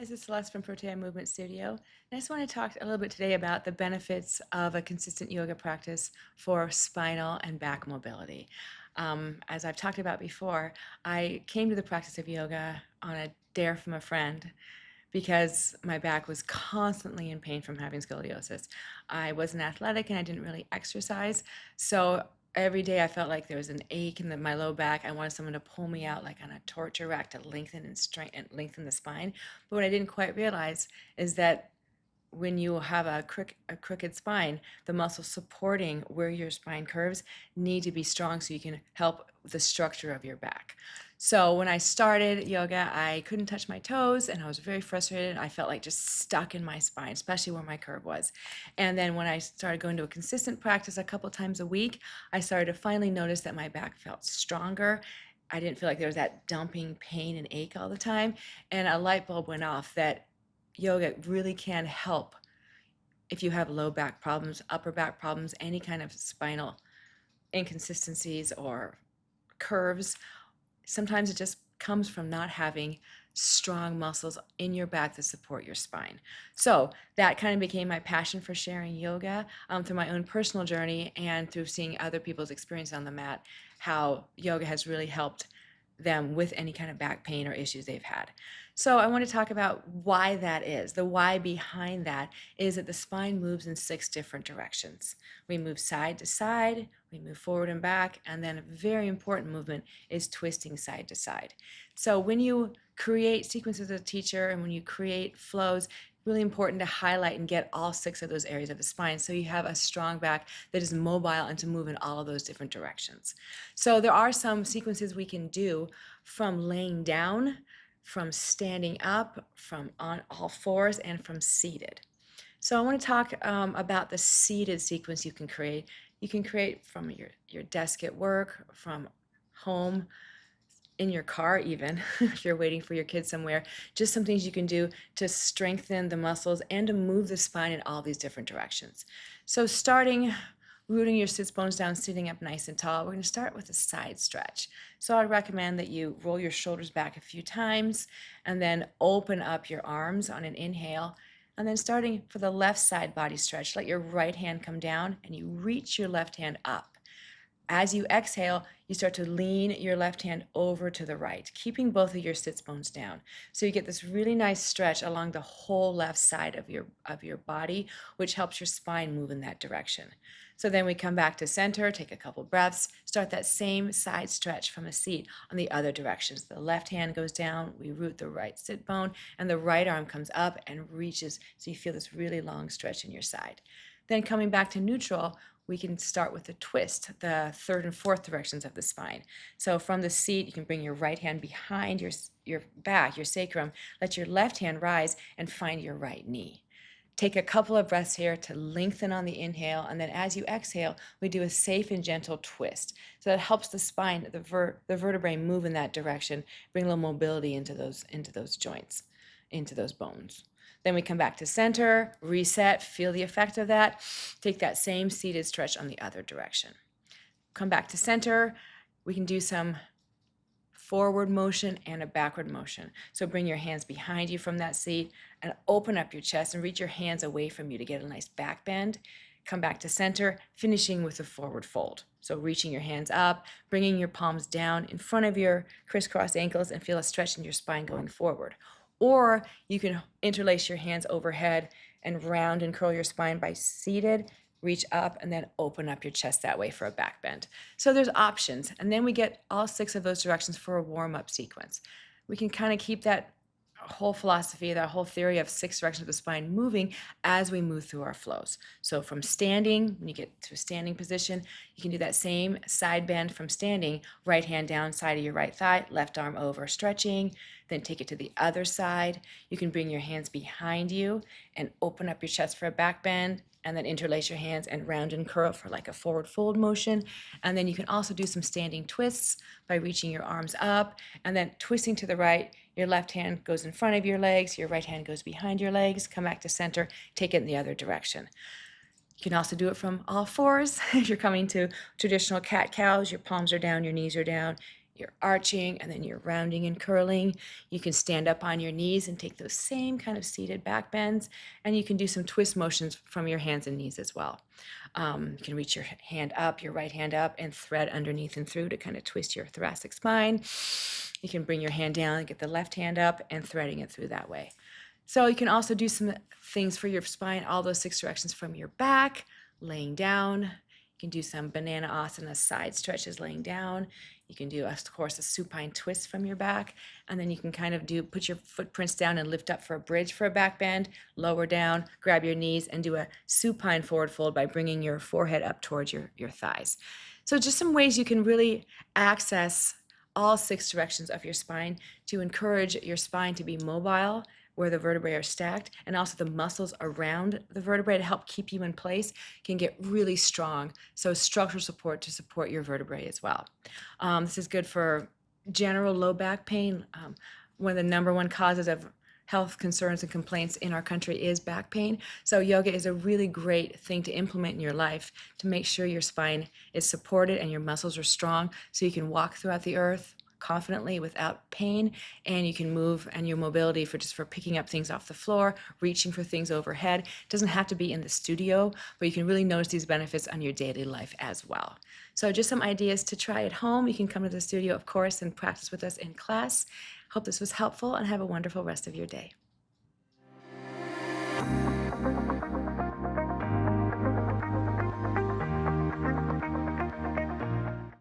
This is Celeste from Protea Movement Studio. And I just want to talk a little bit today about the benefits of a consistent yoga practice for spinal and back mobility. As I've talked about before, I came to the practice of yoga on a dare from a friend because my back was constantly in pain from having scoliosis. I wasn't athletic and I didn't really exercise, so every day I felt like there was an ache in my low back. I wanted someone to pull me out like on a torture rack to lengthen and straighten and lengthen the spine. But what I didn't quite realize is that when you have a crooked spine, the muscles supporting where your spine curves need to be strong so you can help the structure of your back. So when I started yoga, I couldn't touch my toes and I was very frustrated. I felt like just stuck in my spine, especially where my curve was. And then when I started going to a consistent practice a couple times a week, I started to finally notice that my back felt stronger. I didn't feel like there was that dumping pain and ache all the time. And a light bulb went off that yoga really can help if you have low back problems, upper back problems, any kind of spinal inconsistencies or curves. Sometimes it just comes from not having strong muscles in your back to support your spine. So that kind of became my passion for sharing yoga through my own personal journey and through seeing other people's experience on the mat, how yoga has really helped them with any kind of back pain or issues they've had. So I want to talk about why that is. The why behind that is that the spine moves in 6 different directions. We move side to side, we move forward and back, and then a very important movement is twisting side to side. So when you create sequences as a teacher and when you create flows, really important to highlight and get all 6 of those areas of the spine so you have a strong back that is mobile and to move in all of those different directions. So there are some sequences we can do from laying down, from standing up, from on all fours, and from seated. So I want to talk about the seated sequence you can create. You can create from your desk at work, from home, in your car even, if you're waiting for your kids somewhere, just some things you can do to strengthen the muscles and to move the spine in all these different directions. So starting, rooting your sits bones down, sitting up nice and tall, we're going to start with a side stretch. So I'd recommend that you roll your shoulders back a few times and then open up your arms on an inhale. And then starting for the left side body stretch, let your right hand come down and you reach your left hand up. As you exhale, you start to lean your left hand over to the right, keeping both of your sits bones down. So you get this really nice stretch along the whole left side of your body, which helps your spine move in that direction. So then we come back to center, take a couple breaths, start that same side stretch from a seat on the other directions. The left hand goes down, we root the right sit bone, and the right arm comes up and reaches, so you feel this really long stretch in your side. Then coming back to neutral, we can start with the twist, the third and fourth directions of the spine. So from the seat, you can bring your right hand behind your back, your sacrum, let your left hand rise and find your right knee. Take a couple of breaths here to lengthen on the inhale, and then as you exhale, we do a safe and gentle twist. So that helps the spine, the vertebrae move in that direction, bring a little mobility into those joints, into those bones. Then we come back to center, reset, feel the effect of that. Take that same seated stretch on the other direction. Come back to center. We can do some forward motion and a backward motion. So bring your hands behind you from that seat and open up your chest and reach your hands away from you to get a nice back bend. Come back to center, finishing with a forward fold. So reaching your hands up, bringing your palms down in front of your crisscross ankles and feel a stretch in your spine going forward. Or you can interlace your hands overhead and round and curl your spine by seated, reach up, and then open up your chest that way for a back bend. So there's options. And then we get all 6 of those directions for a warm-up sequence. We can kind of keep that whole philosophy, that whole theory of 6 directions of the spine moving as we move through our flows. So from standing, when you get to a standing position, you can do that same side bend from standing, right hand down side of your right thigh, left arm over, stretching, then take it to the other side. You can bring your hands behind you and open up your chest for a back bend, and then interlace your hands and round and curl for like a forward fold motion. And then you can also do some standing twists by reaching your arms up and then twisting to the right. Your left hand goes in front of your legs, your right hand goes behind your legs, come back to center, take it in the other direction. You can also do it from all fours. If you're coming to traditional cat-cows, your palms are down, your knees are down, you're arching, and then you're rounding and curling. You can stand up on your knees and take those same kind of seated back bends, and you can do some twist motions from your hands and knees as well. You can reach your hand up, your right hand up, and thread underneath and through to kind of twist your thoracic spine. You can bring your hand down and get the left hand up and threading it through that way. So you can also do some things for your spine, all those 6 directions from your back, laying down. You can do some banana asana side stretches laying down. You can do, of course, a supine twist from your back, and then you can kind of put your footprints down and lift up for a bridge for a back bend, lower down, grab your knees, and do a supine forward fold by bringing your forehead up towards your thighs. So just some ways you can really access all 6 directions of your spine to encourage your spine to be mobile where the vertebrae are stacked, and also the muscles around the vertebrae to help keep you in place can get really strong. So structural support to support your vertebrae as well. This is good for general low back pain. One of the number one causes of health concerns and complaints in our country is back pain. So yoga is a really great thing to implement in your life to make sure your spine is supported and your muscles are strong so you can walk throughout the earth confidently without pain, and you can move, and your mobility for picking up things off the floor, reaching for things overhead. It doesn't have to be in the studio, but you can really notice these benefits on your daily life as well. So just some ideas to try at home. You can come to the studio, of course, and practice with us in class. Hope this was helpful, and have a wonderful rest of your day.